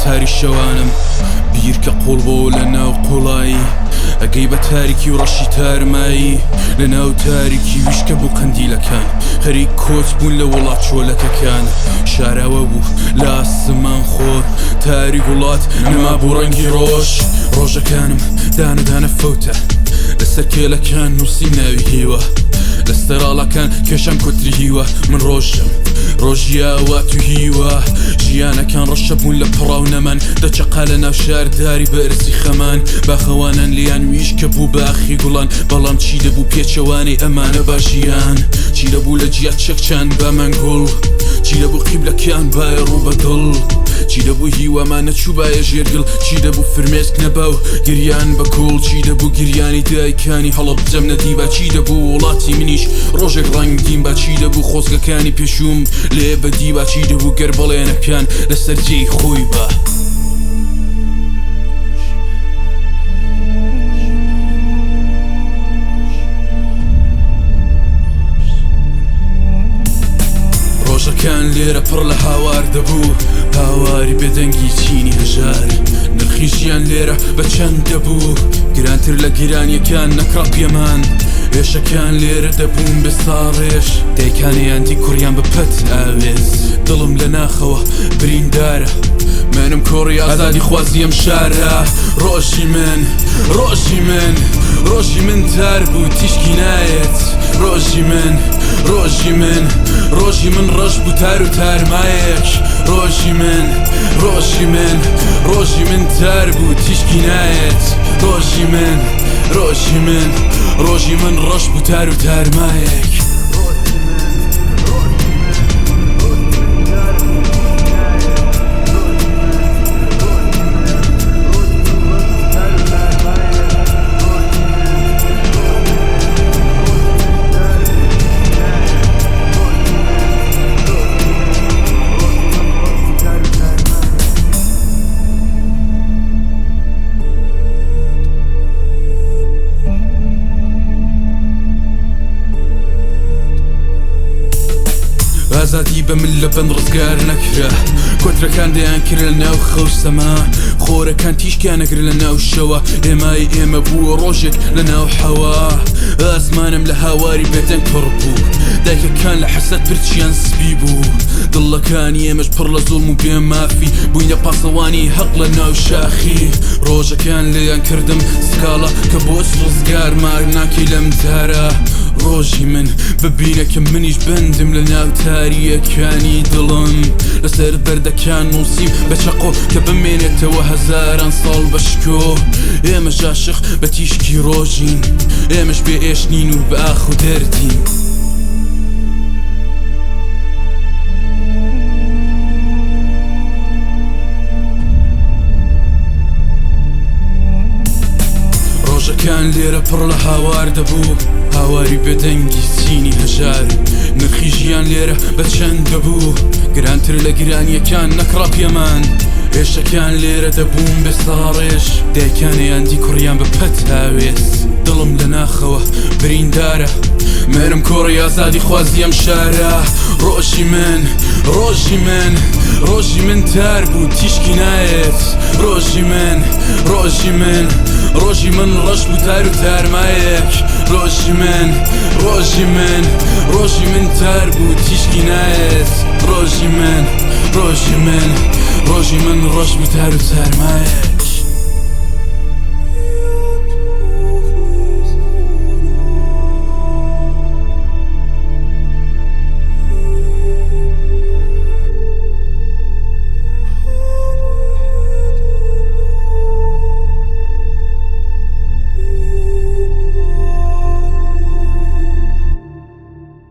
تاری شەوانم بیرکە قوڵ بۆ لە ناو قوڵایی ئەگەی بە تاریکی و ڕەشی تارمایی لە ناو تاریکی ویشکە بوو قەندیلەکان خەریک کۆچ بوون لە وڵات چۆلەکەکان شاراوە بوو لە ئاسمان خۆر تاریک وڵات نەما بوو ڕەنگی ڕۆژ ڕۆژەکانم دانەدانە فەوتە لەسەر کێلەکان نووسیم ناوی هیوە لە ستەراڵەکان کێشەم کوتری هیوە من ڕۆژم ڕۆژیاوە تو هیوە ژیانەکان ڕەشە بوون لە پڕاو نەمان دەچەقا لە ناو شارداری بەرزی خەمان باخەوانان لیان ویشکە بوو باخی گوڵان بەڵام چی دەبوو پێچەوانی ئەمانە باشیان چی دەبوو لە جیات چەکچان بەمان گوڵ چی دەبوو قیبلەکان بای ڕوو بە دڵ چی دەبوو هیوەمان نەچوو بایە ژێرگڵ چی دەبوو فرمێسک نەبا و گریان بە کۆڵ چی دەبوو گریانی دایکانی هەڵە بجەم نەدیبا چی دەبوو وڵاتی منیش ڕۆژێک ڕەنگین با چی دەبوو خۆزگەکانی پێشوم لێ بەدیبا چی دەبوو گەر بەڵێنەکان لەسەر جێی خۆی بە ڕۆژەکان لێرە پڕ لە هاوار دەبوو هاواری بێدەنگی چینی هەژار نرخی ژیان لێرە بە چەند دەبوو گرانتر لە گیرانیەکان نەکڕا پێمان هێشەکان لێرە دەبوون بێ ساڕێش دەیکانیاندی کوڕیان بپەت ئاوێز دڵم لە ناخەوە بریندارە منم کۆڕی ئازادی خوازی ئەم شارە ڕۆژی من ڕۆژی من ڕۆژی من تار بوو تیشکی نایەت ڕۆژی من ڕۆژی من ڕۆژی من ڕەش بوو تار و تارمایەک ڕۆژی من ڕۆژی من ڕۆژی من تار بوو تیشکی نایەت ڕۆژی من ڕۆژی من ڕۆژی من ڕەش بوو تار و تارمایەک ئازادی بە من لە بەند ڕزگار نەکرا کۆترەکان دەیان کرد لە ناو خەوسەما خۆرەکان تیشکیان نەگر لە ناو شەوە ئێمای ئێمە بووە ڕۆژێک لە ناو حەوا ئاسمانم لە هاواری بێدەنگ پڕ بوو دایکەکان لە حەسەد پرچیان سپی بوو دڵەکانی ئێمەش پڕ لە زوڵم و بێمافی بووینە پاسەوانی هەق لە ناو شاخی ڕۆژەکان لێیان کردم سکاڵە کە بۆچ ڕزگار مار ناکەی لەم دارە ڕۆژی من ببینە کە منیش بندم لە ناو تاریەکانی دڵم لەسەر بەردەکان نووسیم بە چەقۆ کە بمێنێتەوە هەزاران ساڵ بەشکۆ ئێمەش عاشق بە تیشکی ڕۆژین ئێمەش بێ ئێشنین و بە ئاخ و دەردین ڕۆژەکان لێرە پڕ لە هاوار دەبوو هاواری بێدەنگی چینی هەژار نرخی ژیان لێرە بە چەند دەبوو گرانتر لە گرانیەکان نەکڕا پێمان هێشەکان لێرە دەبوون بێ ساڕێش دایکانیاندی کوڕیان بپەت هاوێز دڵم لە ناخەوە بریندارە مێرم کۆڕی ئازادی خوازی ئەم شارە ڕۆژی من ڕۆژی من ڕۆژی من تار بوو تیشکی نایەت ڕۆژی من ڕۆژی من ڕۆژی من ڕەش بوو تار و تارمایەک ڕۆژی من ڕۆژی من ڕۆژی من تار بوو تیشکی نایەت ڕۆژی من ڕۆژی من ڕۆژی من ڕەش بوو تار و تارمایەک